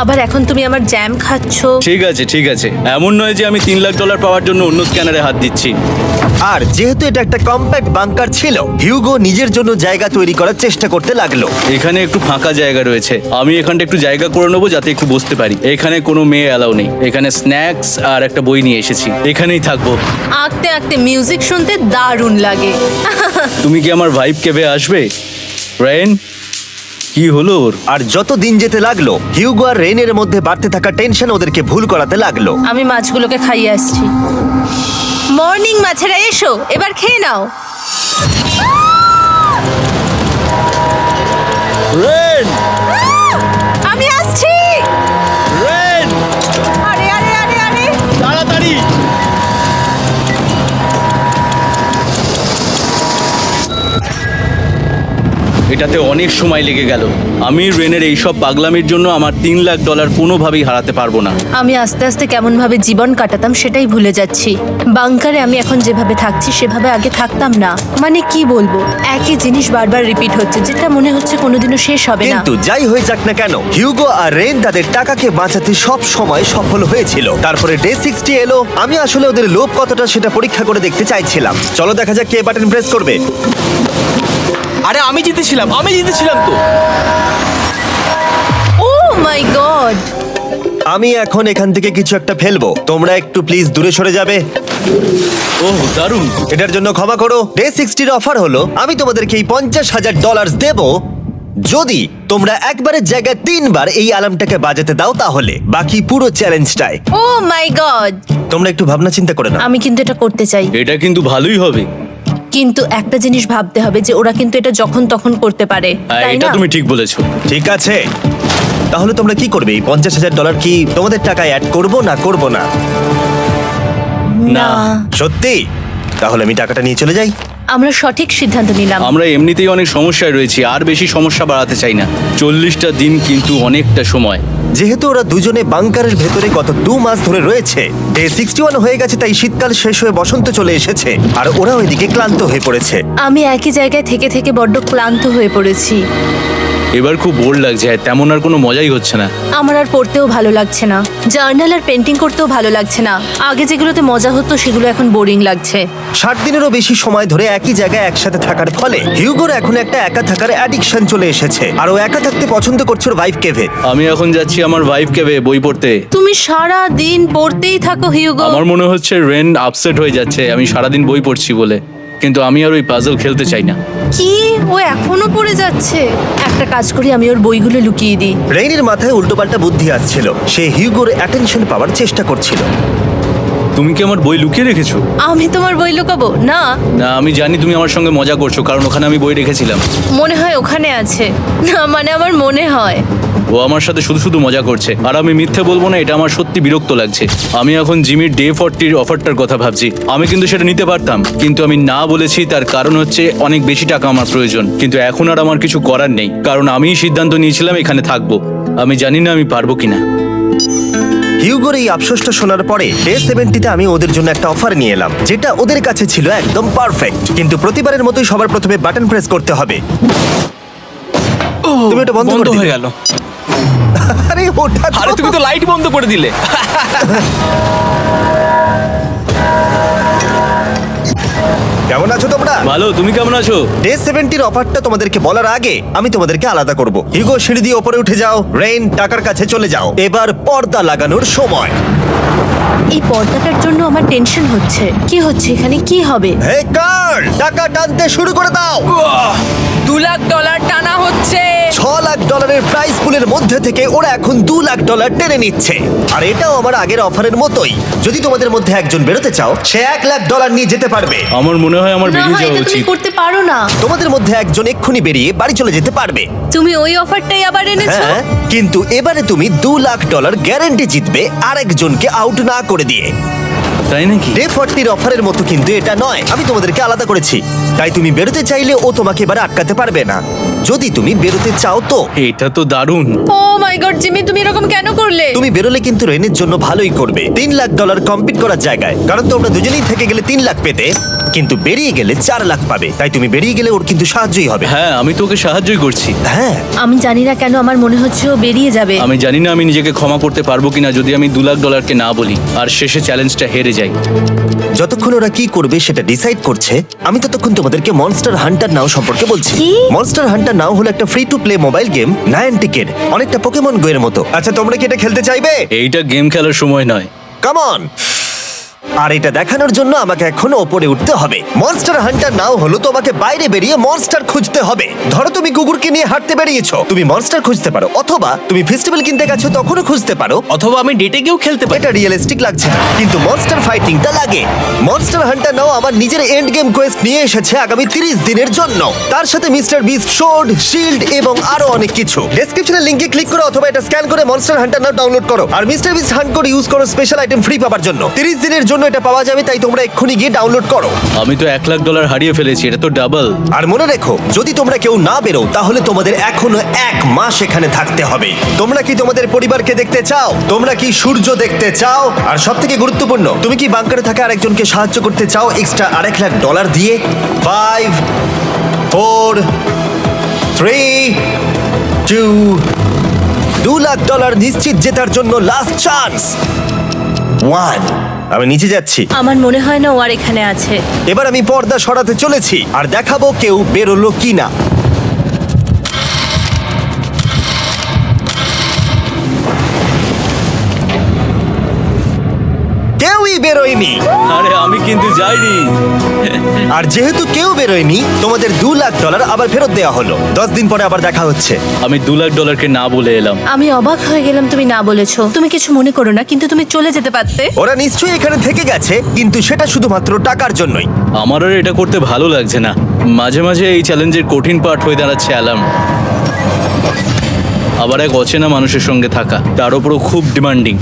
আবার এখন তুমি আমার জ্যাম খাচ্ছো। ঠিক আছে ঠিক আছে, এমন নয় যে আমি $3,00,000 পাওয়ার জন্য অন্য স্ক্যানারে হাত দিচ্ছি। আর যেহেতু এটা একটা কম্প্যাক্ট বাংকার ছিল, হিউগো নিজের জন্য জায়গা তৈরি করার চেষ্টা করতে লাগলো। এখানে একটু ফাঁকা জায়গা রয়েছে, আমি এখানটা একটু জায়গা করে নেবো যাতে একটু বসতে পারি। এখানে কোনো মেয়ে অ্যালাউ নেই। এখানে স্ন্যাক্স আর একটা বই নিয়ে এসেছি, এখানেই থাকবো। আঁকতে আঁকতে মিউজিক শুনতে দারুণ লাগে। তুমি কি আমার ভাইব কেবে আসবে? রেন, কি হলো ওর? আর যত দিন যেতে লাগলো, হিউগো আর রেনের মধ্যে বাড়তে থাকা টেনশন ওদেরকে ভুল করাতে লাগলো। আমি মাছগুলোকে খাইয়ে আসছি। মর্নিং মাছেরা, এসো এবার খেয়ে নাও। রেন, আমি আসছি। রেন, আরে আরে আরে আরে, তাড়াতাড়ি। এটাতে অনেক সময় লেগে গেল। আমি রেনের এইসব পাগলামির জন্য আমার $3,00,000 কোনোভাবেই হারাতে পারবো না। আমি আস্তে আস্তে কেমন ভাবে জীবন কাটাতাম সেটাই ভুলে যাচ্ছি। বাংকারে আমি এখন যেভাবে থাকছি সেভাবে আগে থাকতাম না। মানে কি বলবো, একই জিনিস বারবার রিপিট হচ্ছে, যেটা মনে হচ্ছে কোনোদিনও শেষ হবে না। কিন্তু যাই হয়ে যাক না কেন, হিউগো আর রেন তাদের টাকাকে বাঁচাতে সব সময় সফল হয়েছিল। তারপরে ডে 60 এলো। আমি আসলে ওদের লোভ কতটা সেটা পরীক্ষা করে দেখতে চাইছিলাম। চলো দেখা যাক কে বাটন প্রেস করবে। আরে আমি জিতেছিলাম তো। ও মাই গড! আমি এখন এখান থেকে কিছু একটা ফেলবো। তোমরা একটু প্লিজ দূরে সরে যাবে। ওহ দারুণ। এটার জন্য ক্ষমা করো। ডে 60 এর অফার হলো আমি তোমাদেরকে এই $50,000 দেব যদি তোমরা একবারের জায়গায় 3 বার এই অ্যালার্মটাকে বাজাতে দাও, তাহলে বাকি পুরো চ্যালেঞ্জটাই। ও মাই গড! তোমরা একটু ভাবনা চিন্তা করে নাও। আমি কিন্তু এটা করতে চাই, এটা কিন্তু ভালোই হবে। কিন্তু একটা জিনিস ভাবতে হবে যে ওরা কিন্তু এটা যখন তখন করতে পারে, হ্যাঁ, তাই এটা না? তুমি ঠিক বলেছো। ঠিক আছে, তাহলে তোমরা কি করবে? এই $50,000 কি তোমাদের টাকায় অ্যাড করবো না করবো না? না, সত্যি? তাহলে আমি টাকাটা নিয়ে চলে যাই। আমরা সঠিক সিদ্ধান্ত নিলাম। আমরা এমনিতেই অনেক সমস্যায় রয়েছি, আর বেশি সমস্যা বাড়াতে চাই না। 40টা দিন কিন্তু অনেকটা সময়। যেহেতু ওরা দুজনে বাংকারের ভেতরে গত 2 মাস ধরে রয়েছে, ডে 61 হয়ে গেছে, তাই শীতকাল শেষ হয়ে বসন্ত চলে এসেছে, আর ওরা ওইদিকে ক্লান্ত হয়ে পড়েছে। আমি একই জায়গায় থেকে থেকে বড্ড ক্লান্ত হয়ে পড়েছি। এবার খুব বোর লাগছে, তেমন আর কোনো মজাই হচ্ছে না। আমার আর পড়তেও ভালো লাগছে না, জার্নাল আর পেন্টিং করতেও ভালো লাগছে না। আগে যেগুলোতে মজা হতো সেগুলো এখন বোরিং লাগছে। 60 দিনেরও বেশি সময় ধরে একই জায়গায় একসাথে থাকার ফলে হিউগোর এখন একটা একা থাকার অ্যাডিকশন চলে এসেছে, আর ও একা থাকতে পছন্দ করছে ওর ভাইফ কেভে। আমি এখন যাচ্ছি আমার ওয়াইফ কেবে বই পড়তে। তুমি সারা দিন পড়তেই থাকো হিউগো। আমার মনে হচ্ছে রেন আপসেট হয়ে যাচ্ছে আমি সারাদিন বই পড়ছি বলে, কিন্তু আমি আর ওই পাজল খেলতে চাই না। কি, ও এখনো পড়ে যাচ্ছে? একটা কাজ করি, আমি ওর বইগুলো লুকিয়ে দিই। রেইনের মাথায় উল্টোপাল্টা বুদ্ধি আসছিল। সে হিউগোর অ্যাটেনশন পাওয়ার চেষ্টা করছিল। তুমি কি আমার বই লুকিয়ে রেখেছো? আমি তোমার বই লুকাবো না? না, আমি জানি তুমি আমার সঙ্গে মজা করছো, কারণ ওখানে আমি বই রেখেছিলাম। মনে হয় ওখানে আছে। না মানে আমার মনে হয়। ও আমার সাথে শুধু শুধু মজা করছে, আর আমি মিথ্যে বলবো না, এটা আমার সত্যি বিরক্ত লাগছে। আমি এখন জিমির ডে 40 অফারটার কথা ভাবছি। আমি কিন্তু সেটা নিতে পারতাম, কিন্তু আমি না বলেছি। তার কারণ হচ্ছে অনেক বেশি টাকা আমার প্রয়োজন, কিন্তু এখন আর আমার কিছু করার নেই, কারণ আমিই সিদ্ধান্ত নিয়েছিলাম এখানে থাকবো। আমি জানি না আমি পারবো কিনা। হিউগোর এই আফসোসটা শোনার পরে ডে 70-তে আমি ওদের জন্য একটা অফার নিয়ে এলাম, যেটা ওদের কাছে ছিল একদম পারফেক্ট। কিন্তু প্রতিবারের মতোই সবার প্রথমে বাটন প্রেস করতে হবে। তুমি এটা বন্ধ করে হয়ে দিলে। গেল। আরে ওটা তো- আরে তুমি তো লাইট বন্ধ করে দিলে। কেমন আছো তোমরা? ভালো, তুমি কেমন আছো? ডে 70-র অফারটা তোমাদেরকে বলার আগে আমি তোমাদেরকে আলাদা করব। হিউগো, সিঁড়ি দিয়ে ওপরে উঠে যাও। রেইন, টাকার কাছে চলে যাও। এবার পর্দা লাগানোর সময়। এই পর্দাটার জন্য আমার টেনশন হচ্ছে। কি হচ্ছে এখানে? কি হবে? হে কার্ল, টাকা টানতে শুরু করে দাও। $2 লাখ টানা হচ্ছে। $6 লাখ প্রাইস পুলের মধ্যে থেকে ওরা এখন $2 লাখ টেনে নিচ্ছে। আর এটাও আমার আগের অফারের মতোই। যদি তোমাদের মধ্যে একজন বেরোতে চাও, সে $1 লাখ নিয়ে যেতে পারবে। আমার মনে হয় আমার না বেরিয়ে হয় যাওয়া এটা তুমি উচিত। করতে পারো না। তোমাদের মধ্যে একজন এক্ষুনি বেরিয়ে বাড়ি চলে যেতে পারবে। তুমি ওই অফারটাই আবার এনেছো। হ্যাঁ, কিন্তু এবারে তুমি $2 লাখ গ্যারান্টি জিতবে আরেকজনকে আউট না করে দিয়ে। তাই নাকি? ডে 40-র অফারের মতো কিন্তু এটা নয়। আমি তোমাদেরকে আলাদা করেছি, তাই তুমি বেরোতে চাইলে ও তোমাকে এবারে আটকাতে পারবে না। যদি তুমি বেরোতে চাও তো। এটা তো দারুণ। ও মাই গড জিমি, তুমি এরকম কেন করলে? তুমি বেরোলে কিন্তু রেনের জন্য ভালোই করবে। $3 লাখ কম্পিট করার জায়গায়, কারণ তোমরা দুজনেই থেকে গেলে 3 লাখ পেতে, কিন্তু বেরিয়ে গেলে 4 লাখ পাবে। তাই তুমি বেরিয়ে গেলে ওর কিন্তু সাহায্যই হবে। হ্যাঁ, আমি তোকে সাহায্যই করছি। হ্যাঁ, আমি জানি না কেন আমার মনে হচ্ছে ও বেরিয়ে যাবে। আমি জানি না আমি নিজেকে ক্ষমা করতে পারবো কিনা যদি আমি $2 লাখ না বলি আর শেষে চ্যালেঞ্জটা হেরে যাই। যতক্ষণ ওরা কি করবে সেটা ডিসাইড করছে, আমি ততক্ষণ তোমাদেরকে মনস্টার হান্টার নাও সম্পর্কে বলছি। কি? মনস্টার হান্টার নাও হলো একটা free to play mobile game, নায়ান্টিকের, অনেকটা পোকেমন গো এর মতো। আচ্ছা, তোমরা কি এটা খেলতে চাইবে? এইটা গেম খেলার সময় নয়। Come on. আর এটা দেখানোর জন্য আমাকে এখন ওপরে উঠতে হবে। মনস্টার হান্টার নাও হলো তোমাকে বাইরে বেরিয়ে মনস্টার খুঁজতে হবে। ধরো তুমি কুকুরকে নিয়ে হাঁটতে বেরিয়েছো, তুমি মনস্টার খুঁজতে পারো, অথবা তুমি ফেস্টিভ্যাল কিনতে গেছো তখনও খুঁজতে পারো। অথবা আমি ডেটে গিয়েও খেলতে পারি। এটা রিয়েলিস্টিক লাগছে না, কিন্তু মনস্টার ফাইটিংটা লাগে। মনস্টার হান্টার নাও আমার নিজের এন্ড গেম কোয়েস্ট নিয়ে এসেছে আগামী 30 দিনের জন্য। তার সাথে মিস্টার বিস্ট সোর্ড, শিল্ড এবং আরো অনেক কিছু। ডেসক্রিপশনের লিংকে ক্লিক করো অথবা এটা স্ক্যান করে মনস্টার হান্টার নাও ডাউনলোড করো। আর মিস্টার বিস্ট হান্ট করে ইউজ করো স্পেশাল আইটেম ফ্রি পাওয়ার জন্য। 30 দিনের জন্য এটা পাওয়া যাবে, তাই তোমরা এক্ষুনি গিয়ে ডাউনলোড করো। আমি তো $1 লাখ হারিয়ে ফেলেছি, এটা তো ডাবল। আর মনে রেখো, যদি তোমরা কেউ না বেরো তাহলে তোমাদের এখনো 1 মাস এখানে থাকতে হবে। তোমরা কি তোমাদের পরিবারকে দেখতে চাও? তোমরা কি সূর্য দেখতে চাও? আর সব থেকে গুরুত্বপূর্ণ, তুমি কি বাংকারে থাকা আরেকজনকে সাহায্য করতে চাও এক্সট্রা $1 লাখ দিয়ে? 5 4 3 2 $2 লাখ নিশ্চিত জেতার জন্য লাস্ট চান্স। 1। আমি নিচে যাচ্ছি। আমার মনে হয় না ও আর এখানে আছে। এবার আমি পর্দা সরাতে চলেছি আর দেখাবো কেউ বেরোলো কিনা। কেউই বেরোয়নি। আরে আমি কিন্তু যাইনি। আর যেহেতু কেউ বেরোয়নি, তোমাদের $2 লাখ আবার ফেরত দেওয়া হলো। 10 দিন পরে আবার দেখা হচ্ছে। আমি $2 লাখ না বলে এলাম। আমি অবাক হয়ে গেলাম তুমি না বলেছো। তুমি কিছু মনে করো না, কিন্তু তুমি চলে যেতে পারতে। ওরা নিশ্চয়ই এখানে থেকে গেছে, কিন্তু সেটা শুধুমাত্র টাকার জন্যই। আমার আর এটা করতে ভালো লাগছে না। মাঝে মাঝে এই চ্যালেঞ্জের কঠিন পার্ট হয়ে দাঁড়াচ্ছে অ্যালার্ম। আবার এক অচেনা মানুষের সঙ্গে থাকা, তার উপরও খুব ডিমান্ডিং।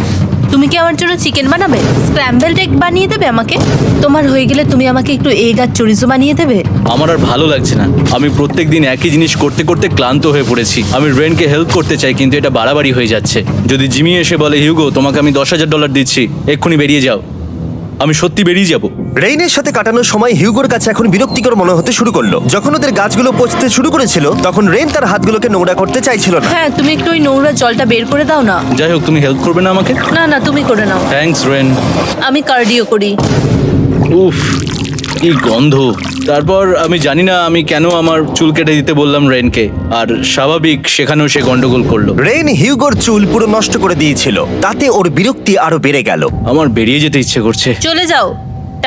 তুমি কি আমার জন্য চিকেন বানাবে? স্ক্র্যাম্বলড এগ বানিয়ে দেবে আমাকে? তোমার হয়ে গেলে তুমি আমাকে একটু এগ আর চরিজো বানিয়ে দেবে? আমার আর ভালো লাগছে না। আমি প্রত্যেকদিন একই জিনিস করতে করতে ক্লান্ত হয়ে পড়েছি। আমি রেনকে হেল্প করতে চাই, কিন্তু এটা বাড়াবাড়ি হয়ে যাচ্ছে। যদি জিমি এসে বলে, হিউগো তোমাকে আমি $10,000 দিচ্ছি, এক্ষুনি বেরিয়ে যাও, আমি সত্যি বেরিয়ে যাব। রেইনের সাথে কাটানোর সময় হিউগোর কাছে এখন বিরক্তিকর মনে হতে শুরু করলো। যখন ওদের গাছগুলো পচতে শুরু করেছিল, তখন রেইন তার হাতগুলোকে নোংরা করতে চাইছিল না। হ্যাঁ, তুমি একটু ওই নোংরা জলটা বের করে দাও না। যাই হোক, তুমি হেল্প করবে না আমাকে? না না, তুমি করে নাও। Thanks Ren. আমি কার্ডিও করি। উফ, কি গন্ধ। তারপর আমি জানি না আমি কেন আমার চুল কেটে দিতে বললাম রেনকে, আর স্বাভাবিক সেখানেও সে গন্ডগোল করলো। রেইন হিউগোর চুল পুরো নষ্ট করে দিয়েছিল, তাতে ওর বিরক্তি আরো বেড়ে গেল। আমার বেরিয়ে যেতে ইচ্ছে করছে। চলে যাও।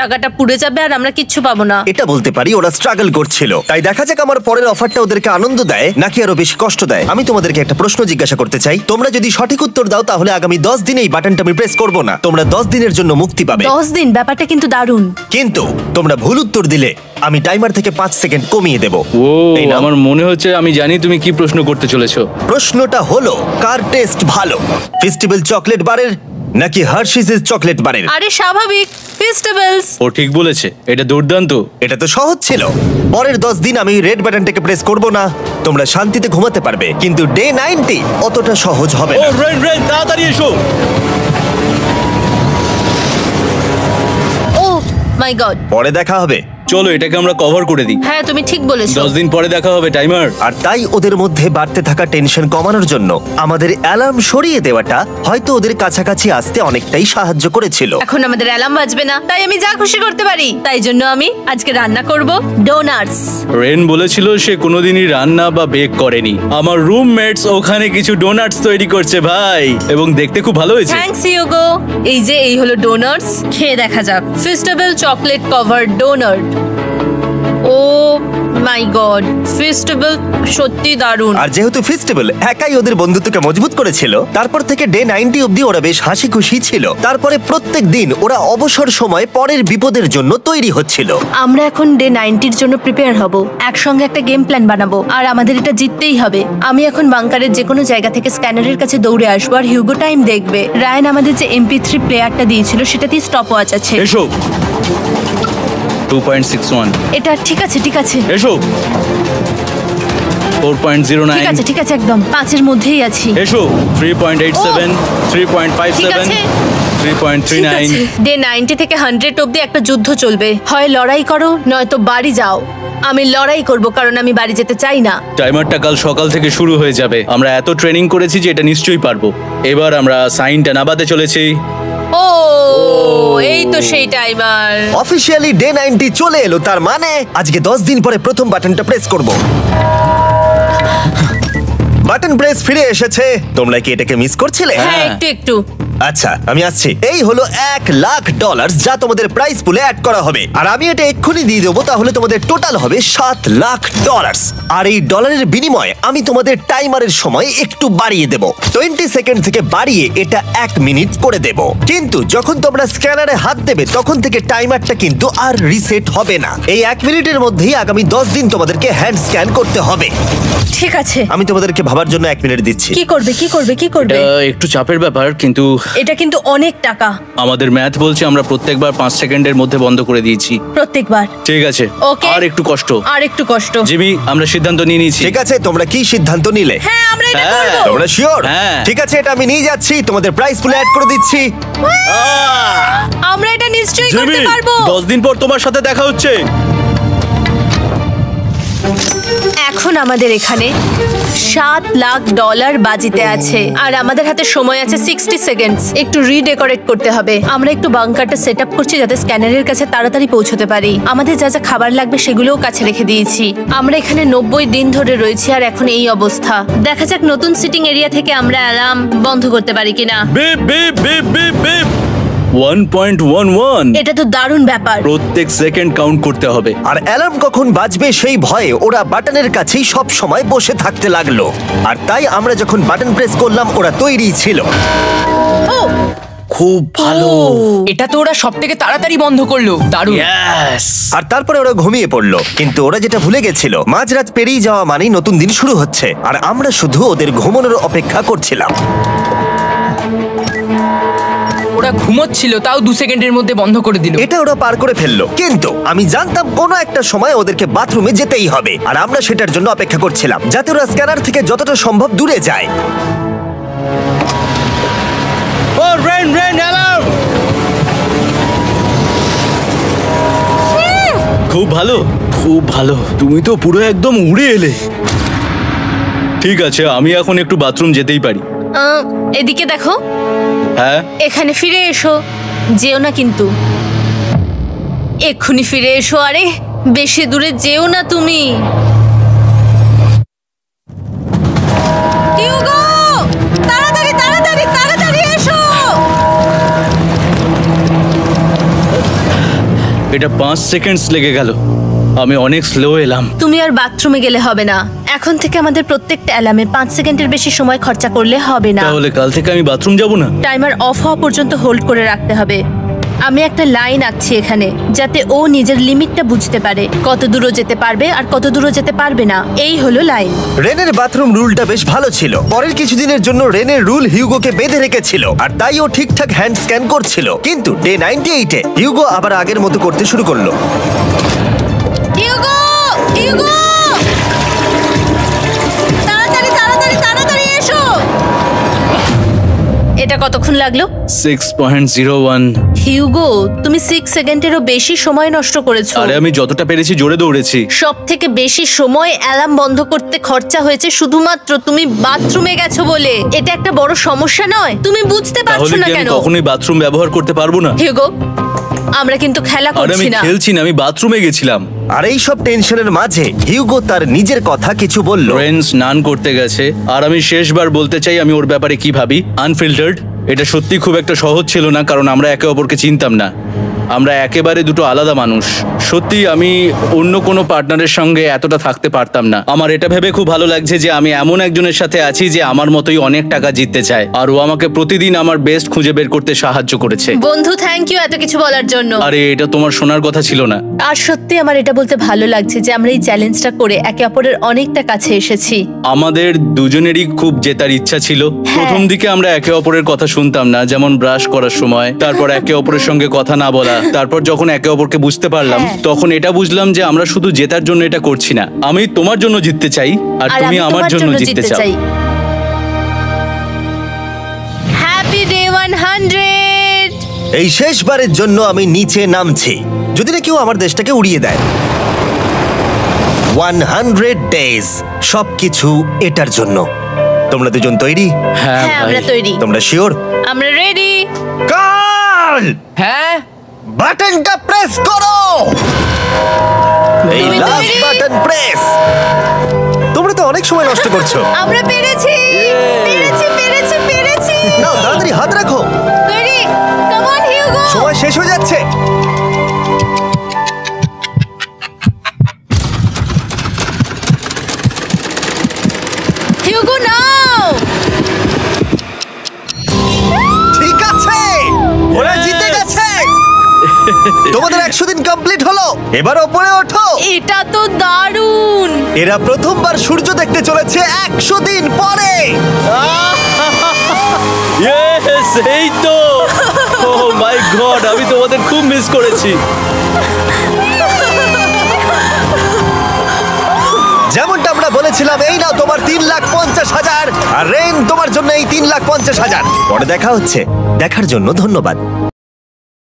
টাকাটা পুড়ে যাবে আর আমরা কিচ্ছু পাবো না। এটা বলতে পারি ওরা স্ট্রাগল করছিল। তাই দেখা যাক আমার পরের অফারটা ওদেরকে আনন্দ দেয় নাকি আরো বেশি কষ্ট দেয়। আমি তোমাদেরকে একটা প্রশ্ন জিজ্ঞাসা করতে চাই, তোমরা যদি সঠিক উত্তর দাও তাহলে আগামী 10 দিনে এই বাটনটা আমি প্রেস করব না, তোমরা 10 দিনের জন্য মুক্তি পাবে। 10 দিন, ব্যাপারটা কিন্তু দারুণ। কিন্তু তোমরা ভুল উত্তর দিলে আমি টাইমার থেকে 5 সেকেন্ড কমিয়ে দেব। ও এই নাও। আমার মনে হচ্ছে আমি জানি তুমি কি প্রশ্ন করতে চলেছো। প্রশ্নটা হলো, কার টেস্ট ভালো, ফেস্টিভ্যাল চকলেট বারের নাকি হার্শিসের চকলেট বারের? আরে স্বাভাবিক, ফেস্টিভ্যালস। ও ঠিক বলেছে, এটা দুর্দান্ত। এটা তো সহজ ছিল। পরের 10 দিন আমি রেড বাটনটাকে প্রেস করব না, তোমরা শান্তিতে ঘুমাতে পারবে। কিন্তু ডে 90 অতটা সহজ হবে ও না। রেন রেন তাড়াতাড়ি এসো। ও মাই গড। পরে দেখা হবে। চলো এটাকে আমরা কভার করে দিই। হ্যাঁ তুমি ঠিক বলেছো। 10 দিন পরে দেখা হবে টাইমার। আর তাই ওদের মধ্যে বাড়তে থাকা টেনশন কমানোর জন্য আমাদের অ্যালার্ম সরিয়ে দেওয়াটা হয়তো ওদের কাছাকাছি আসতে অনেকটাই সাহায্য করেছিল। এখন আমাদের অ্যালার্ম বাজবে না, তাই আমি যা খুশি করতে পারি। তাই জন্য আমি আজকে রান্না করব ডোনাটস। রেন বলেছিল সে কোনোদিনই রান্না বা বেক করেনি। আমার রুমমেটস ওখানে কিছু ডোনাটস তৈরি করছে ভাই, এবং দেখতে খুব ভালো হয়েছে। থ্যাঙ্কস ইয়োগো। এই হলো ডোনাটস, খেয়ে দেখা যাক। Festival chocolate cover donut. Oh my god, festival সত্যি দারুণ। আর যেহেতু ফেস্টিভ্যাল একাই ওদের বন্ধুত্বকে মজবুত করেছিল, তারপর থেকে ডে 90 অবধি ওরা বেশ হাসি খুশি ছিল। তারপরে প্রত্যেক দিন ওরা অবসর সময় পরের বিপদের জন্য তৈরি হচ্ছিল। আমরা এখন ডে 90-র জন্য প্রিপেয়ার হব। একসঙ্গে একটা গেম প্ল্যান বানাবো আর আমাদের এটা জিততেই হবে। আমি এখন বাংকারের যে কোনো জায়গা থেকে স্ক্যানারের কাছে দৌড়ে আসবো আর হিউগো টাইম দেখবে। রায়ান আমাদের যে MP3 প্লেয়ারটা দিয়েছিল সেটাতেই স্টপ ওয়াচ আছে। এসো 2.61। এটা ঠিক আছে, ঠিক আছে, এসো 4.09। ঠিক আছে, একদম 5-এর মধ্যেই আছি। এসো 3.87, ঠিক 3.57, আছে। 3.39। ডে 90 থেকে 100 অব্দি একটা যুদ্ধ চলবে। হয় লড়াই করো নয়তো বাড়ি যাও। আমি লড়াই করব কারণ আমি বাড়ি যেতে চাই না। টাইমারটা কাল সকাল থেকে শুরু হয়ে যাবে। আমরা এত ট্রেনিং করেছি যে এটা নিশ্চয়ই পারবো। এবার আমরা সাইনটা নামাতে চলেছি। ও এই তো সেই টাইমার। অফিসিয়ালি ডে 90 চলে এলো, তার মানে আজকে 10 দিন পরে প্রথম বাটনটা প্রেস করব। বাটন প্রেস ফিরে এসেছে। তোমরা কি এটাকে মিস করছিলে? হ্যাঁ একটু। আচ্ছা আমি আসছি। এই হলো $1,00,000 যা তোমাদের প্রাইস পুলে অ্যাড করা হবে। আর আমি এটা এক্ষুনি দিয়ে দেবো, তাহলে তোমাদের টোটাল হবে $7,00,000। আর এই ডলারের বিনিময়ে আমি তোমাদের টাইমারের সময় একটু বাড়িয়ে দেবো। 20 সেকেন্ড থেকে বাড়িয়ে এটা 1 মিনিট করে দেব। কিন্তু যখন তোমরা স্ক্যানারে হাত দেবে তখন থেকে টাইমারটা কিন্তু আর রিসেট হবে না। এই 1 মিনিটের মধ্যেই আগামী 10 দিন তোমাদেরকে হ্যান্ড স্ক্যান করতে হবে। ঠিক আছে। আমি তোমাদেরকে ভাবার জন্য 1 মিনিট দিচ্ছি। কি করবে? এটা একটু চাপের ব্যাপার, কিন্তু এটা কিন্তু অনেক টাকা। আমাদের ম্যাথ বলছে আমরা প্রত্যেকবার 5 সেকেন্ডের মধ্যে বন্ধ করে দিয়েছি। প্রত্যেকবার? ঠিক আছে, Okay. আর একটু কষ্ট। জিমি, আমরা সিদ্ধান্ত নিয়ে নিয়েছি। ঠিক আছে, তোমরা কি সিদ্ধান্ত নিলে? হ্যাঁ আমরা এটা হ্যাঁ। করব। তোমরা শিওর? হ্যাঁ। ঠিক আছে, এটা আমি নিয়ে যাচ্ছি, তোমাদের প্রাইস পুলে অ্যাড করে দিচ্ছি। আমরা এটা নিশ্চয়ই জিমি করতে পারবো। 10 দিন পর তোমার সাথে দেখা হচ্ছে। এখন আমাদের এখানে $7,00,000 বাজিতে আছে আর আমাদের হাতে সময় আছে 60 সেকেন্ডস। একটু রিডেকোরেট করতে হবে। আমরা একটু বাংকারটা সেট আপ করছি যাতে স্ক্যানারের কাছে তাড়াতাড়ি পৌঁছতে পারি। আমাদের যা যা খাবার লাগবে সেগুলোও কাছে রেখে দিয়েছি। আমরা এখানে 90 দিন ধরে রয়েছি আর এখন এই অবস্থা। দেখা যাক নতুন সিটিং এরিয়া থেকে আমরা অ্যালার্ম বন্ধ করতে পারি কিনা। Beep beep beep beep beep. 1.11। এটা তো দারুণ ব্যাপার। প্রত্যেক সেকেন্ড কাউন্ট করতে হবে। আর অ্যালার্ম কখন বাজবে সেই ভয়ে ওরা বাটনের কাছেই সব সময় বসে থাকতে লাগলো। আর তাই আমরা যখন বাটন প্রেস করলাম ওরা তৈরি ছিল। ও খুব ভালো। এটা তো ওরা সব থেকে তাড়াতাড়ি বন্ধ করলো। দারুণ। ইয়েস। আর তারপরে ওরা ঘুমিয়ে পড়লো। কিন্তু ওরা যেটা ভুলে গেছিল, মাঝরাত পেরিয়ে যাওয়া মানেই নতুন দিন শুরু হচ্ছে। আর আমরা শুধু ওদের ঘুমানোর অপেক্ষা করছিলাম। ওরা ঘুমোচ্ছিল, তাও 2 সেকেন্ডের মধ্যে বন্ধ করে দিল। এটা ওরা পার করে ফেললো। কিন্তু আমি জানতাম কোনো একটা সময় ওদেরকে বাথরুমে যেতেই হবে। আর আমরা সেটার জন্য অপেক্ষা করছিলাম, যাতে ওরা স্ক্যানার থেকে যতটা সম্ভব দূরে যায়। ও রেন রেন অ্যালার্ম। খুব ভালো, খুব ভালো। তুমি তো পুরো একদম উড়ে এলে। ঠিক আছে, আমি এখন একটু বাথরুম যেতেই পারি। এদিকে দেখো। হ্যাঁ, এখানে ফিরে এসো। যেও না কিন্তু। এক্ষুনি ফিরে এসো। আরে বেশি দূরে যেও না তুমি। হিউগো, তাড়াতাড়ি তাড়াতাড়ি তাড়াতাড়ি এসো। এটা 5 সেকেন্ডস লেগে গেল। আমি অনেক স্লো এলাম। তুমি আর বাথরুমে গেলে হবে না। এখন থেকে আমাদের প্রত্যেকটা অ্যালার্মে 5 সেকেন্ডের বেশি সময় খরচা করলে হবে না। তাহলে কাল থেকে আমি বাথরুম যাব না? টাইমার অফ হওয়া পর্যন্ত হোল্ড করে রাখতে হবে। আমি একটা লাইন আঁকছি এখানে, যাতে ও নিজের লিমিটটা বুঝতে পারে, কত দূরও যেতে পারবে আর কত দূরও যেতে পারবে না। এই হলো লাইন। রেনের বাথরুম রুলটা বেশ ভালো ছিল। পরের কিছুদিনের জন্য রেনের রুল হিউগোকে বেঁধে রেখেছিল, আর তাই ও ঠিকঠাক হ্যান্ড স্ক্যান করছিল। কিন্তু ডে 98-এ হিউগো আবার আগের মতো করতে শুরু করলো। হিউগো, হিউগো, তাড়াতাড়ি তাড়াতাড়ি তাড়াতাড়ি এসো। এটা কতক্ষণ লাগলো? 6.01। হিউগো, তুমি 6 সেকেন্ডেরও বেশি সময় নষ্ট করেছো। আরে আমি যতটা পেরেছি জোরে দৌড়েছি। সব থেকে বেশি সময় অ্যালার্ম বন্ধ করতে খরচা হয়েছে শুধুমাত্র তুমি বাথরুমে গেছো বলে। এটা একটা বড় সমস্যা নয়? তুমি বুঝতে পারছো তাহলে না কি আমি কেন? কখনোই বাথরুম ব্যবহার করতে পারবো না? হিউগো, আমরা কিন্তু খেলা আরে আমি করছি না। খেলছি না, আমি বাথরুমে গেছিলাম। আর এই সব টেনশনের মাঝে হিউগো তার নিজের কথা কিছু বলল। রেন স্নান করতে গেছে, আর আমি শেষবার বলতে চাই আমি ওর ব্যাপারে কি ভাবি। আনফিল্টার্ড। এটা সত্যি খুব একটা সহজ ছিল না, কারণ আমরা একে অপরকে চিনতাম না। আমরা একেবারে দুটো আলাদা মানুষ। সত্যি আমি অন্য কোনো পার্টনারের সঙ্গে এতটা থাকতে পারতাম না। আমার এটা ভেবে খুব ভালো লাগছে যে আমি এমন একজনের সাথে আছি যে আমার মতোই অনেক টাকা জিততে চায়, আর ও আমাকে প্রতিদিন আমার বেস্ট খুঁজে বের করতে সাহায্য করেছে। বন্ধু, থ্যাংক ইউ এত কিছু বলার জন্য। আরে এটা তোমার শোনার কথা ছিল না। আর সত্যি আমার এটা বলতে ভালো লাগছে যে আমরা এই চ্যালেঞ্জটা করে একে অপরের অনেকটা কাছে এসেছি। আমাদের দুজনেরই খুব জেতার ইচ্ছা ছিল। প্রথম দিকে আমরা একে অপরের কথা শুনতাম না, যেমন ব্রাশ করার সময়, তারপর একে অপরের সঙ্গে কথা না বলা। তারপর যখন একে অপরকে বুঝতে পারলাম, তখন এটা বুঝলাম যে আমরা শুধু জেতার জন্য এটা করছি না। আমি তোমার জন্য জিততে চাই, আর তুমি আমি আমার তোমার জন্য জিততে চাও। Happy day 100। এই শেষবারের জন্য আমি নিচে নামছি, যদি না কেউ আমার দেশটাকে উড়িয়ে দেয়। 100 ডেজ, সবকিছু এটার জন্য। তোমরা দুজন তৈরি? হ্যাঁ হ্যাঁ, আমরা ভাই। তৈরি। তোমরা শিওর? আমরা রেডি। কাল হ্যাঁ, বাটনটা প্রেস করো। এই তুমি লাস্ট তৈরি? Button press. তোমরা তো অনেক সময় নষ্ট করছো। আমরা পেরেছি, পেরেছি, পেরেছি, পেরেছি। নাও তাড়াতাড়ি হাত রাখো, তৈরি? Come on Hugo. সময় শেষ হয়ে যাচ্ছে। হিউগো নাও। ঠিক আছে, ওরা জিতে গেছে। তোমাদের 100 দিন কমপ্লিট হলো। এবার ওপরে ওঠো। এটা তো দারুণ। এরা প্রথমবার সূর্য দেখতে চলেছে 100 দিন পরে। Yes, এই তো। Oh my God, আমি তোমাদের খুব মিস করেছি। যেমনটা আমরা বলেছিলাম, এই নাও তোমার 3,50,000, আর রেন তোমার জন্য এই 3,50,000। পরে দেখা হচ্ছে। দেখার জন্য ধন্যবাদ।